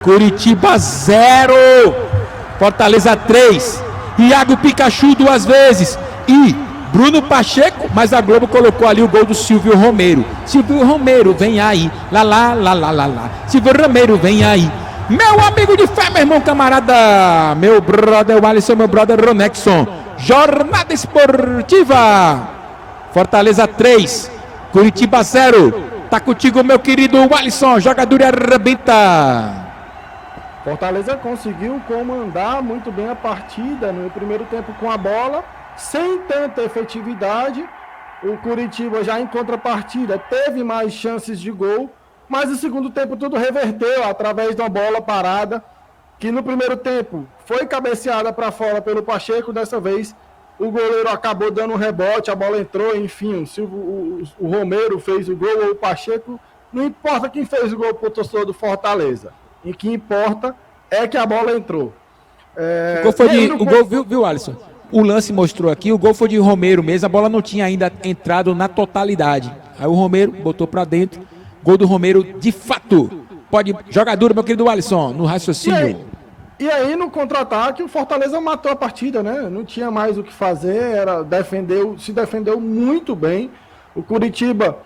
Curitiba 0, Fortaleza 3, Iago Pikachu 2 vezes e Bruno Pacheco, mas a Globo colocou ali o gol do Silvio Romero. Silvio Romero vem aí, lá lá lá lá lá lá. Silvio Romero vem aí. Meu amigo de fé, meu irmão camarada, meu brother Alisson, meu brother Ronexon. Jornada Esportiva. Fortaleza 3, Curitiba 0. Tá contigo, meu querido Alisson, jogador arrebenta. Fortaleza conseguiu comandar muito bem a partida no primeiro tempo com a bola, sem tanta efetividade. O Curitiba já em contrapartida teve mais chances de gol, mas no segundo tempo tudo reverteu através de uma bola parada, que no primeiro tempo foi cabeceada para fora pelo Pacheco. Dessa vez o goleiro acabou dando um rebote, a bola entrou, enfim, o Romero fez o gol ou o Pacheco, não importa quem fez o gol para o torcedor do Fortaleza. E que importa é que a bola entrou. O gol foi o gol, viu, Alisson? O lance mostrou aqui, o gol foi de Romero mesmo, a bola não tinha ainda entrado na totalidade. Aí o Romero botou pra dentro, gol do Romero de fato. Pode jogar duro, meu querido Alisson, no raciocínio. E aí no contra-ataque o Fortaleza matou a partida, né? Não tinha mais o que fazer, se defendeu muito bem. O Curitiba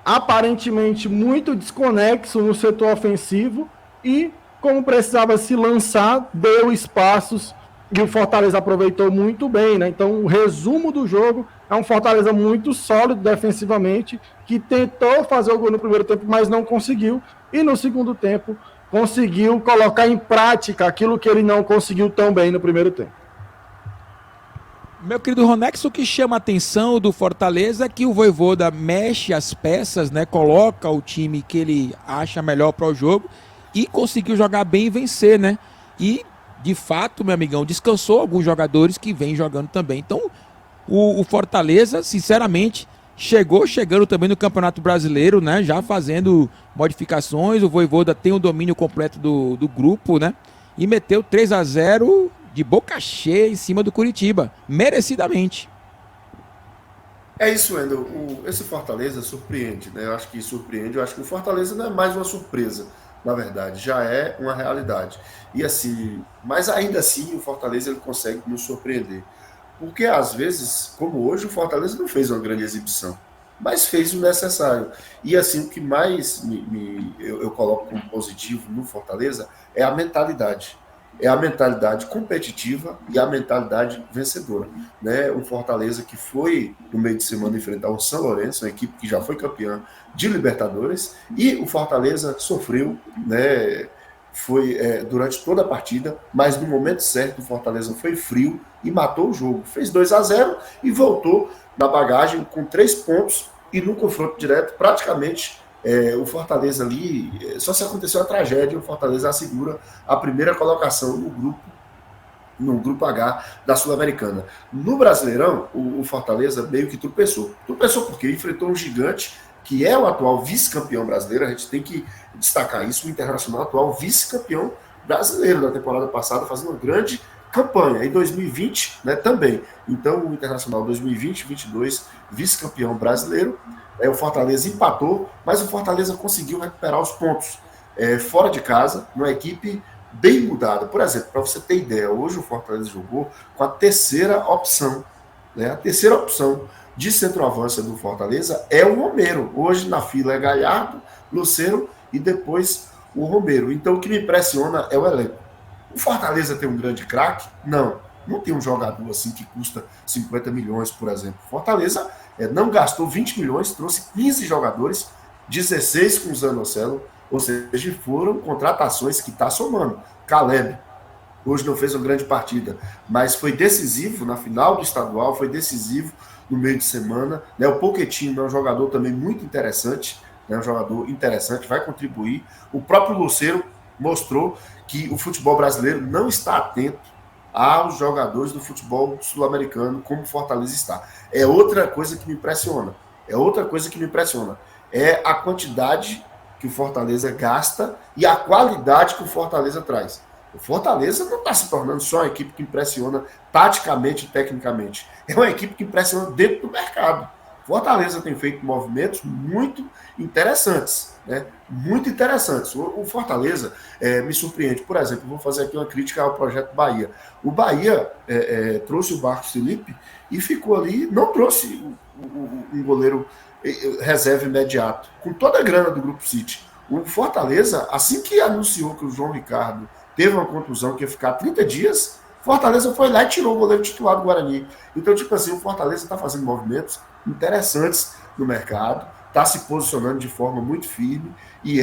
aparentemente muito desconexo no setor ofensivo. E, como precisava se lançar, deu espaços e o Fortaleza aproveitou muito bem, né? Então, o resumo do jogo é um Fortaleza muito sólido defensivamente, que tentou fazer o gol no primeiro tempo, mas não conseguiu. E no segundo tempo, conseguiu colocar em prática aquilo que ele não conseguiu tão bem no primeiro tempo. Meu querido Ronex, o que chama a atenção do Fortaleza é que o Vojvoda mexe as peças, né? Coloca o time que ele acha melhor para o jogo e conseguiu jogar bem e vencer, né? E, de fato, meu amigão, descansou alguns jogadores que vêm jogando também. Então, o Fortaleza, sinceramente, chegando também no Campeonato Brasileiro, né? Já fazendo modificações. O Vojvoda tem o domínio completo do grupo, né? E meteu 3-0 de boca cheia em cima do Curitiba, merecidamente. É isso, Wendel. Esse Fortaleza surpreende, né? Eu acho que surpreende. Eu acho que o Fortaleza não é mais uma surpresa. Na verdade, já é uma realidade. E assim, mas ainda assim o Fortaleza ele consegue nos surpreender. Porque às vezes, como hoje, o Fortaleza não fez uma grande exibição, mas fez o necessário. E assim, o que mais eu coloco como positivo no Fortaleza é a mentalidade. É a mentalidade competitiva e a mentalidade vencedora. Né? Um Fortaleza que foi, no meio de semana, enfrentar o São Lourenço, uma equipe que já foi campeã de Libertadores, e o Fortaleza sofreu, né, durante toda a partida, mas no momento certo o Fortaleza foi frio e matou o jogo. Fez 2-0 e voltou na bagagem com 3 pontos e no confronto direto praticamente... o Fortaleza ali, só se aconteceu a tragédia, o Fortaleza assegura a primeira colocação no grupo H da Sul-Americana. No Brasileirão, o Fortaleza meio que tropeçou. Tropeçou porque enfrentou um gigante que é o atual vice-campeão brasileiro. A gente tem que destacar isso, o Internacional atual vice-campeão brasileiro da temporada passada, fazendo uma grande campanha. Em 2020, né, também. Então, o Internacional 2020-22, vice-campeão brasileiro. O Fortaleza empatou, mas o Fortaleza conseguiu recuperar os pontos fora de casa, numa equipe bem mudada. Por exemplo, para você ter ideia, hoje o Fortaleza jogou com a terceira opção. Né? A terceira opção de centroavança do Fortaleza é o Romero. Hoje na fila é Galhardo, Lucero e depois o Romero. Então o que me impressiona é o elenco. O Fortaleza tem um grande craque? Não tem um jogador assim que custa 50 milhões, por exemplo. Fortaleza não gastou 20 milhões, trouxe 15 jogadores, 16 com o Zanocelo, ou seja, foram contratações que está somando. Caleb, hoje não fez uma grande partida, mas foi decisivo na final do estadual, foi decisivo no meio de semana. Né? O Pochettino é um jogador também muito interessante, né? Um jogador interessante, vai contribuir. O próprio Lucero mostrou que o futebol brasileiro não está atento aos jogadores do futebol sul-americano como o Fortaleza está. É outra coisa que me impressiona. É a quantidade que o Fortaleza gasta e a qualidade que o Fortaleza traz. O Fortaleza não está se tornando só uma equipe que impressiona taticamente e tecnicamente. É uma equipe que impressiona dentro do mercado. Fortaleza tem feito movimentos muito interessantes, né? Muito interessantes. O Fortaleza me surpreende. Por exemplo, vou fazer aqui uma crítica ao projeto Bahia. O Bahia trouxe o Marcos Felipe e ficou ali, não trouxe um goleiro reserva imediato, com toda a grana do Grupo City. O Fortaleza, assim que anunciou que o João Ricardo teve uma contusão que ia ficar 30 dias, Fortaleza foi lá e tirou o goleiro titular do Guarani. Então, tipo assim, o Fortaleza está fazendo movimentos interessantes no mercado, está se posicionando de forma muito firme e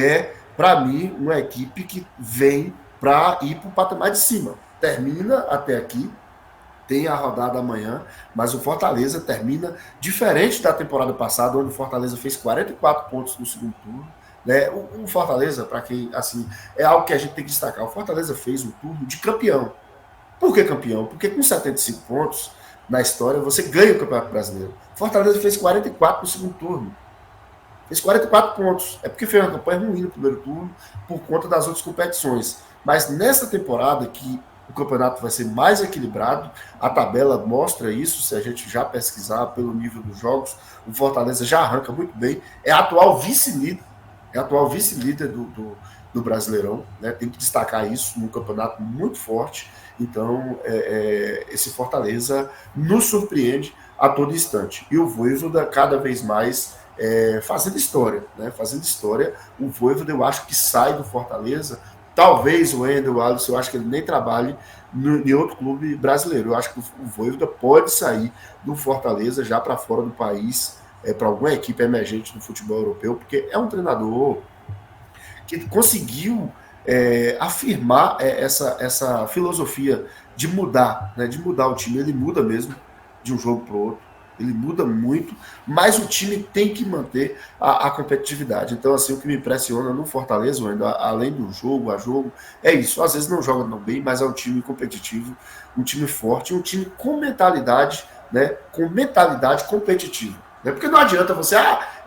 para mim, uma equipe que vem para ir para o patamar de cima. Termina até aqui, tem a rodada amanhã, mas o Fortaleza termina diferente da temporada passada, onde o Fortaleza fez 44 pontos no segundo turno. Né? O Fortaleza, para quem, assim, é algo que a gente tem que destacar. O Fortaleza fez um turno de campeão. Por que campeão? Porque com 75 pontos na história, você ganha o Campeonato Brasileiro. Fortaleza fez 44 no segundo turno. Fez 44 pontos. É porque fez uma campanha ruim no primeiro turno por conta das outras competições. Mas nessa temporada que o campeonato vai ser mais equilibrado, a tabela mostra isso, se a gente já pesquisar pelo nível dos jogos, o Fortaleza já arranca muito bem. É atual vice-líder. É atual vice-líder do Brasileirão. Né? Tem que destacar isso num campeonato muito forte. Então, esse Fortaleza nos surpreende a todo instante. E o Vojvoda cada vez mais fazendo história. Né? Fazendo história. O Vojvoda, eu acho que sai do Fortaleza. Talvez o Wendel, o Alisson, eu acho que ele nem trabalhe em outro clube brasileiro. Eu acho que o Vojvoda pode sair do Fortaleza já para fora do país, para alguma equipe emergente do futebol europeu, porque é um treinador que conseguiu afirmar essa filosofia de mudar, né, de mudar o time. Ele muda mesmo de um jogo para o outro, ele muda muito, mas o time tem que manter a competitividade. Então, assim, o que me impressiona no Fortaleza, ainda, além do jogo a jogo, é isso. Às vezes não joga tão bem, mas é um time competitivo, um time forte, um time com mentalidade, né, com mentalidade competitiva. Né? Porque não adianta você,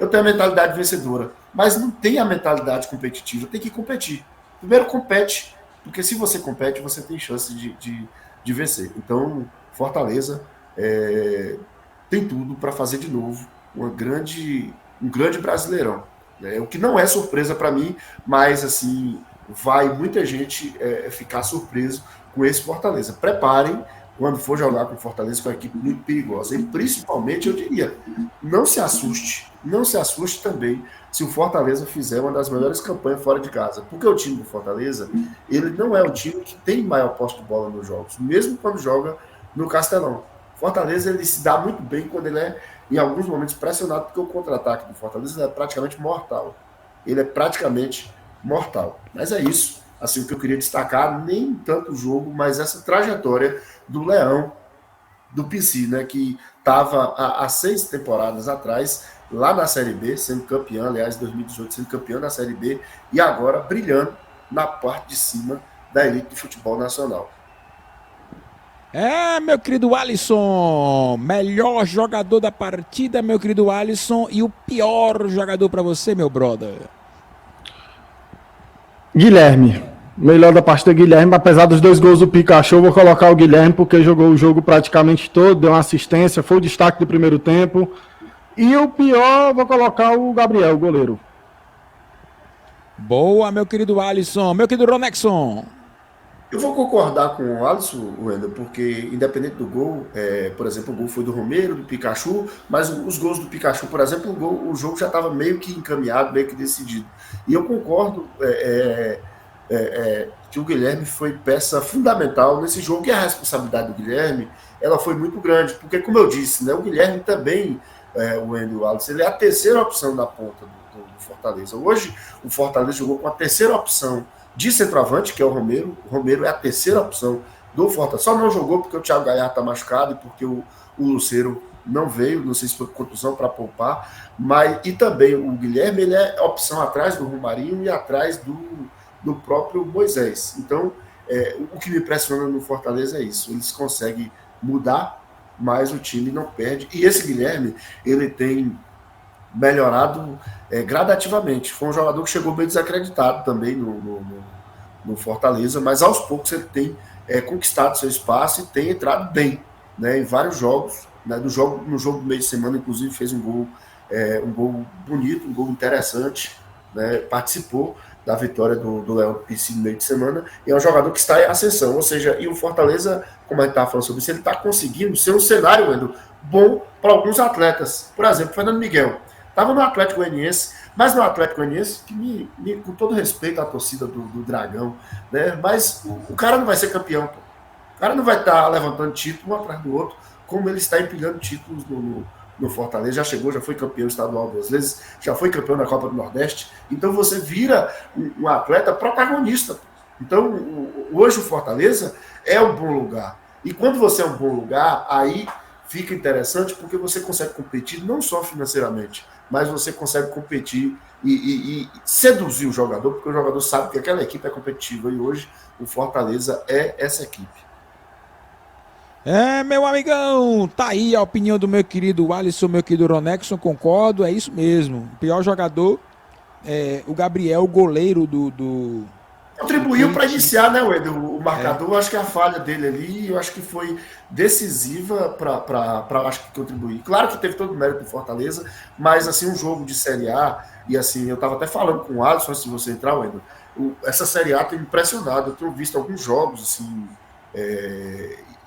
eu tenho a mentalidade vencedora, mas não tem a mentalidade competitiva, tem que competir. Primeiro compete, porque se você compete, você tem chance de vencer. Então, Fortaleza tem tudo para fazer de novo um grande Brasileirão. Né? O que não é surpresa para mim, mas assim, vai muita gente ficar surpreso com esse Fortaleza. Preparem quando for jogar com o Fortaleza, com uma equipe muito perigosa. E principalmente, eu diria, não se assuste também se o Fortaleza fizer uma das melhores campanhas fora de casa. Porque o time do Fortaleza, ele não é um time que tem maior posse de bola nos jogos, mesmo quando joga no Castelão. Fortaleza, ele se dá muito bem quando ele é, em alguns momentos, pressionado, porque o contra-ataque do Fortaleza é praticamente mortal. Ele é praticamente mortal. Mas é isso. Assim, o que eu queria destacar, nem tanto o jogo, mas essa trajetória do Leão, do PC, né, que estava há 6 temporadas atrás, lá na Série B, sendo campeão, aliás, em 2018, sendo campeão da Série B, e agora brilhando na parte de cima da elite de futebol nacional. Meu querido Alisson, melhor jogador da partida, meu querido Alisson, e o pior jogador para você, meu brother? Guilherme, melhor da partida Guilherme, apesar dos 2 gols do Pikachu, eu vou colocar o Guilherme porque jogou o jogo praticamente todo, deu uma assistência, foi o destaque do primeiro tempo. E o pior, vou colocar o Gabriel, o goleiro. Boa, meu querido Alisson. Meu querido Ronexon. Eu vou concordar com o Alisson, Wendel, porque independente do gol, por exemplo, o gol foi do Romero, do Pikachu, mas os gols do Pikachu, por exemplo, o jogo já estava meio que encaminhado, meio que decidido. E eu concordo que o Guilherme foi peça fundamental nesse jogo, e a responsabilidade do Guilherme ela foi muito grande, porque, como eu disse, né, o Guilherme também, o Wendel Alisson, ele é a terceira opção da ponta do Fortaleza. Hoje, o Fortaleza jogou com a terceira opção de centroavante, que é o Romero. O Romero é a terceira opção do Fortaleza. Só não jogou porque o Thiago Galhardo está machucado e porque o Lucero não veio, não sei se foi contusão para poupar, e também o Guilherme, ele é opção atrás do Romarinho e atrás do próprio Moisés. Então, o que me impressiona no Fortaleza é isso, eles conseguem mudar, mas o time não perde, e esse Guilherme, ele tem melhorado gradativamente. Foi um jogador que chegou bem desacreditado também no Fortaleza, mas aos poucos ele tem conquistado seu espaço e tem entrado bem, né, em vários jogos. né, no jogo do meio de semana, inclusive fez um gol bonito, um gol interessante, né, participou da vitória do Leão do Pici no meio de semana, e é um jogador que está em ascensão, ou seja, e o Fortaleza, como a gente estava falando sobre isso, ele está conseguindo ser um cenário, Wendel, bom para alguns atletas. Por exemplo, Fernando Miguel estava no Atlético Goianiense, mas no Atlético Goianiense, que com todo respeito à torcida do Dragão, né, mas o cara não vai ser campeão, pô. O cara não vai estar levantando título um atrás do outro, como ele está empilhando títulos no Fortaleza. Já chegou, já foi campeão estadual 2 vezes, já foi campeão da Copa do Nordeste. Então você vira um atleta protagonista. Então hoje o Fortaleza é um bom lugar. E quando você é um bom lugar, aí fica interessante porque você consegue competir não só financeiramente, mas você consegue competir e seduzir o jogador, porque o jogador sabe que aquela equipe é competitiva. E hoje o Fortaleza é essa equipe. Meu amigão, tá aí a opinião do meu querido Alisson, meu querido Ronexon, concordo, é isso mesmo. O pior jogador é o Gabriel, o goleiro do contribuiu para iniciar, né, Wendel, o marcador. Eu acho que a falha dele ali, eu acho que foi decisiva para acho que contribuir. Claro que teve todo o mérito do Fortaleza, mas assim, um jogo de Série A, e assim, eu estava até falando com o Alisson antes de você entrar, Wendel, essa Série A tem me impressionado. Eu tenho visto alguns jogos, assim,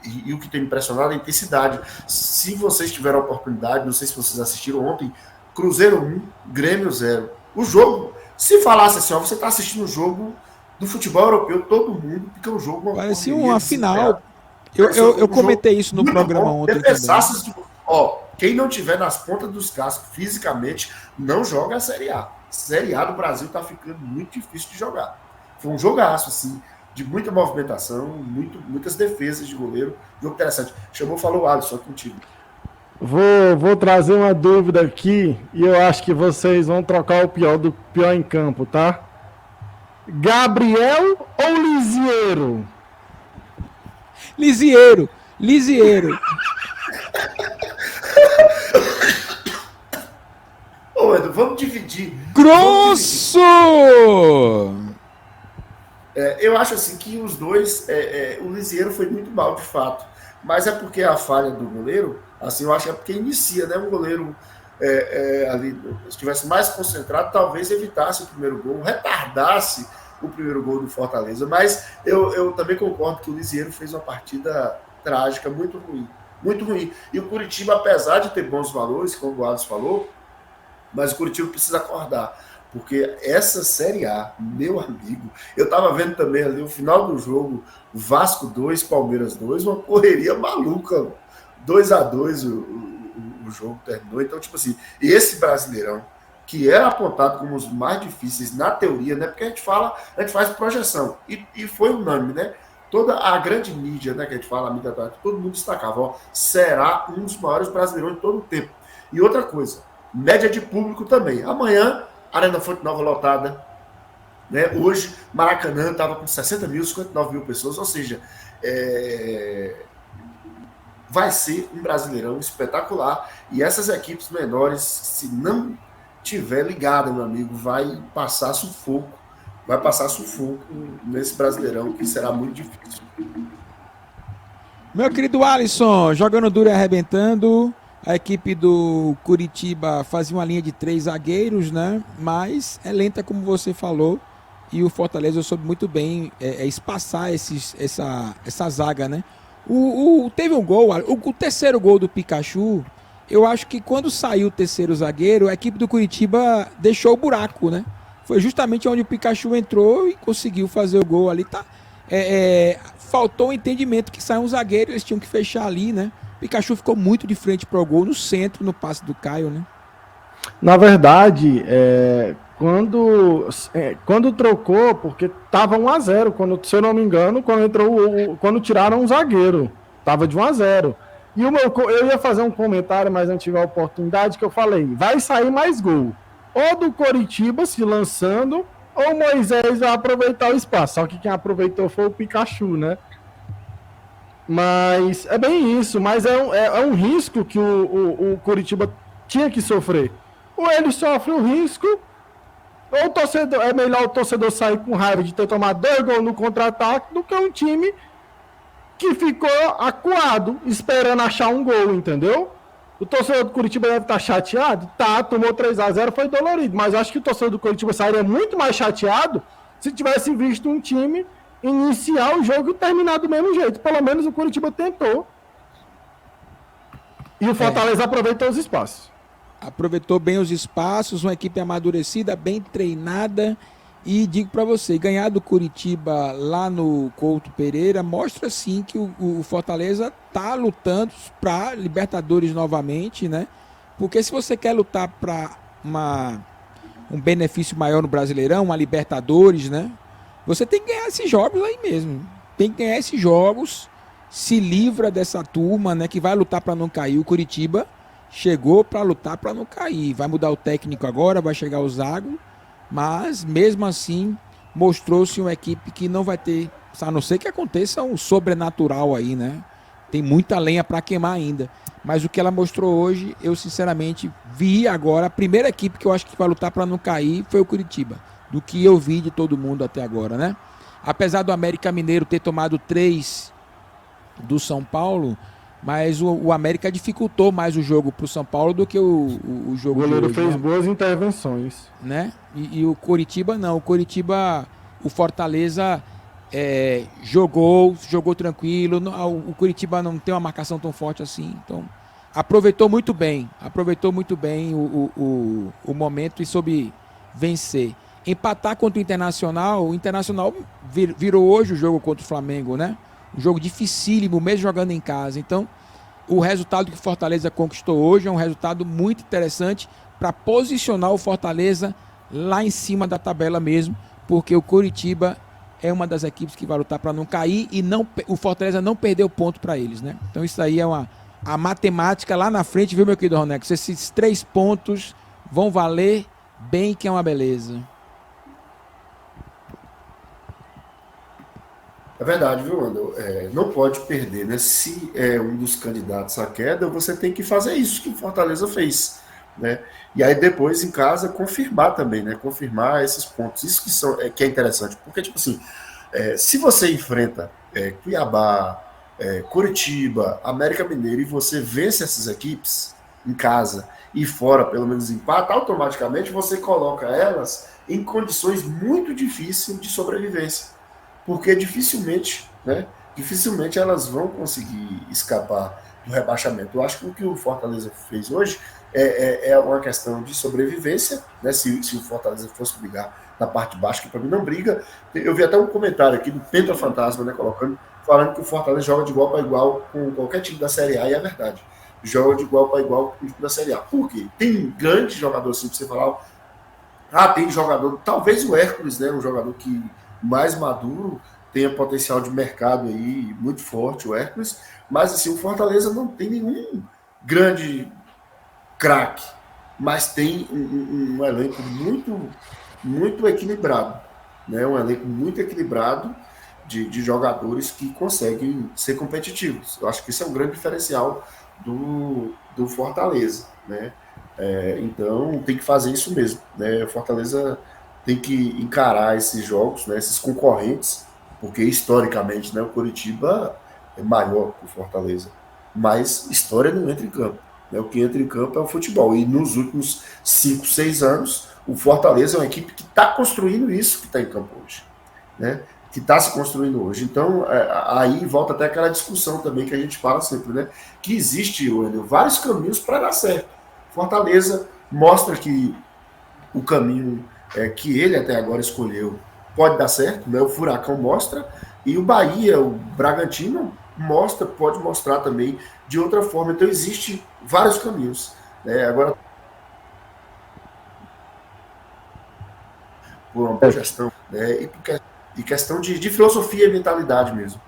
e o que tem me impressionado é a intensidade. Se vocês tiveram a oportunidade, não sei se vocês assistiram ontem, Cruzeiro 1, Grêmio 0. O jogo, se falasse assim, ó, você está assistindo o jogo do futebol europeu, todo mundo, porque o jogo... Parecia uma final. Eu comentei isso no programa ontem também. Quem não tiver nas pontas dos cascos fisicamente, não joga a Série A. Série A do Brasil está ficando muito difícil de jogar. Foi um jogaço, assim, de muita movimentação, muitas defesas de goleiro. Jogo interessante. Falou Alisson, contigo. Vou trazer uma dúvida aqui e eu acho que vocês vão trocar o pior do pior em campo, tá? Gabriel ou Lisieiro? Lisieiro. Ô, Edu, vamos dividir. Grosso! Eu acho assim que os dois, o Lisieiro foi muito mal de fato, mas é porque a falha do goleiro, assim, eu acho que é porque inicia, né? Um goleiro ali, se estivesse mais concentrado, talvez evitasse o primeiro gol, retardasse o primeiro gol do Fortaleza, mas eu também concordo que o Lisieiro fez uma partida trágica, muito ruim. E o Curitiba, apesar de ter bons valores, como o Alisson falou, mas o Curitiba precisa acordar. Porque essa Série A, meu amigo, eu tava vendo também ali o final do jogo, Vasco 2, Palmeiras 2, uma correria maluca. 2-2 o jogo terminou. Então, tipo assim, esse Brasileirão, que era apontado como os mais difíceis na teoria, né? Porque a gente faz projeção. E foi unânime, né? Toda a grande mídia, né, que a gente fala, a mídia, todo mundo destacava, ó, será um dos maiores Brasileirões de todo o tempo. E outra coisa, média de público também. Amanhã, Arena Fonte Nova lotada, né? Hoje, Maracanã estava com 60 mil, 59 mil pessoas, ou seja, vai ser um Brasileirão espetacular. E essas equipes menores, se não tiver ligada, meu amigo, vai passar sufoco nesse Brasileirão, que será muito difícil. Meu querido Alisson, jogando duro e arrebentando. A equipe do Curitiba fazia uma linha de 3 zagueiros, né? Mas é lenta, como você falou. E o Fortaleza soube muito bem espaçar essa zaga, né? Teve um gol, o terceiro gol do Pikachu. Eu acho que quando saiu o terceiro zagueiro, a equipe do Curitiba deixou o buraco, né? Foi justamente onde o Pikachu entrou e conseguiu fazer o gol ali. Tá? Faltou o entendimento que saiu um zagueiro, eles tinham que fechar ali, né? Pikachu ficou muito de frente para o gol, no centro, no passe do Caio, né? Na verdade, quando trocou, porque estava 1-0, se eu não me engano, quando tiraram um zagueiro, estava de 1-0. E eu ia fazer um comentário, mas não tive a oportunidade, que eu falei, vai sair mais gol. Ou do Coritiba se lançando, ou o Moisés vai aproveitar o espaço. Só que quem aproveitou foi o Pikachu, né? Mas é bem isso, mas é um risco que o Curitiba tinha que sofrer. Ou ele sofre o risco, ou o torcedor, é melhor o torcedor sair com raiva de ter tomado 2 gols no contra-ataque do que um time que ficou acuado, esperando achar um gol, entendeu? O torcedor do Curitiba deve estar chateado? Tá, tomou 3-0, foi dolorido, mas acho que o torcedor do Curitiba sairia muito mais chateado se tivesse visto um time iniciar o jogo e terminar do mesmo jeito. Pelo menos o Curitiba tentou. E o Fortaleza aproveitou os espaços. Aproveitou bem os espaços, uma equipe amadurecida, bem treinada. E digo para você, ganhar do Curitiba lá no Couto Pereira mostra sim que o Fortaleza tá lutando para Libertadores novamente, né? Porque se você quer lutar para um benefício maior no Brasileirão, uma Libertadores, né? Você tem que ganhar esses jogos aí mesmo. Tem que ganhar esses jogos, se livra dessa turma, né? Que vai lutar para não cair. O Curitiba chegou para lutar para não cair. Vai mudar o técnico agora, vai chegar o Zago. Mas, mesmo assim, mostrou-se uma equipe que não vai ter, a não ser que aconteça um sobrenatural aí, né? Tem muita lenha para queimar ainda. Mas o que ela mostrou hoje, eu sinceramente vi agora. A primeira equipe que eu acho que vai lutar para não cair foi o Curitiba. Do que eu vi de todo mundo até agora, né? Apesar do América Mineiro ter tomado 3 do São Paulo, mas o América dificultou mais o jogo para o São Paulo do que o jogo. O goleiro de hoje, fez né? boas intervenções. Né? E o Coritiba não. O Coritiba, o Fortaleza jogou tranquilo. O Coritiba não tem uma marcação tão forte assim. Então, aproveitou muito bem o momento e soube vencer. Empatar contra o Internacional virou hoje o jogo contra o Flamengo, né? Um jogo dificílimo, mesmo jogando em casa. Então, o resultado que o Fortaleza conquistou hoje é um resultado muito interessante para posicionar o Fortaleza lá em cima da tabela mesmo, porque o Coritiba é uma das equipes que vai lutar para não cair e o Fortaleza não perdeu ponto para eles, né? Então isso aí é a matemática lá na frente, viu, meu querido Ronex? Esses 3 pontos vão valer bem, que é uma beleza. É verdade, viu, André? Não pode perder, né? Se é um dos candidatos à queda, você tem que fazer isso que o Fortaleza fez, né? E aí depois em casa confirmar também, né? Confirmar esses pontos. Isso que é interessante, porque tipo assim, se você enfrenta Cuiabá, Curitiba, América Mineiro e você vence essas equipes em casa e fora, pelo menos empata, automaticamente você coloca elas em condições muito difíceis de sobrevivência. Porque dificilmente elas vão conseguir escapar do rebaixamento. Eu acho que o que o Fortaleza fez hoje é uma questão de sobrevivência, né? Se o Fortaleza fosse brigar na parte de baixo, que para mim não briga. Eu vi até um comentário aqui do Penta Fantasma, né, falando que o Fortaleza joga de igual para igual com qualquer time da Série A, e é verdade. Joga de igual para igual com o time da Série A. Por quê? Tem grandes jogadores, assim, para você falar, tem jogador, talvez o Hércules, né, um jogador que mais maduro, tenha potencial de mercado aí muito forte, o Hércules, mas assim, o Fortaleza não tem nenhum grande craque, mas tem um elenco muito equilibrado, né? Um elenco muito equilibrado de jogadores que conseguem ser competitivos. Eu acho que esse é um grande diferencial do Fortaleza, né? Então tem que fazer isso mesmo, né? O Fortaleza tem que encarar esses jogos, né, esses concorrentes, porque historicamente, né, o Coritiba é maior que o Fortaleza, mas história não entra em campo, né? O que entra em campo é o futebol, e nos últimos 5, 6 anos o Fortaleza é uma equipe que está construindo isso que está em campo hoje, né? Que está se construindo hoje. Então aí volta até aquela discussão também que a gente fala sempre, né? Que existe, Wendel, vários caminhos para dar certo. Fortaleza mostra que o caminho que ele até agora escolheu pode dar certo, né? O Furacão mostra, e o Bahia, o Bragantino pode mostrar também de outra forma. Então existe vários caminhos, né? Agora, por uma boa gestão, né? E questão de filosofia e mentalidade mesmo.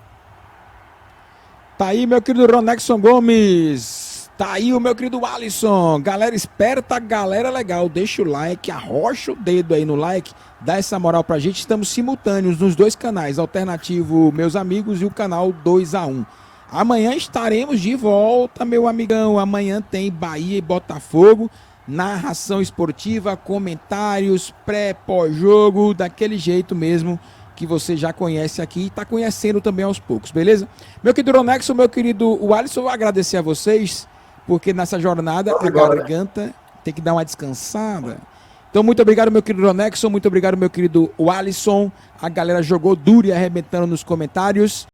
Tá aí, meu querido Ronexon Gomes. Tá aí o meu querido Alisson. Galera esperta, galera legal. Deixa o like, arrocha o dedo aí no like. Dá essa moral pra gente. Estamos simultâneos nos 2 canais. Alternativo Meus Amigos e o canal 2A1. Amanhã estaremos de volta, meu amigão. Amanhã tem Bahia e Botafogo. Narração esportiva, comentários, pré-pós-jogo. Daquele jeito mesmo que você já conhece aqui e está conhecendo também aos poucos, beleza? Meu querido Ronexo, meu querido Alisson, eu vou agradecer a vocês, porque nessa jornada a garganta tem que dar uma descansada. Então, muito obrigado, meu querido Ronexo, muito obrigado, meu querido Alisson. A galera jogou duro e arrebentando nos comentários.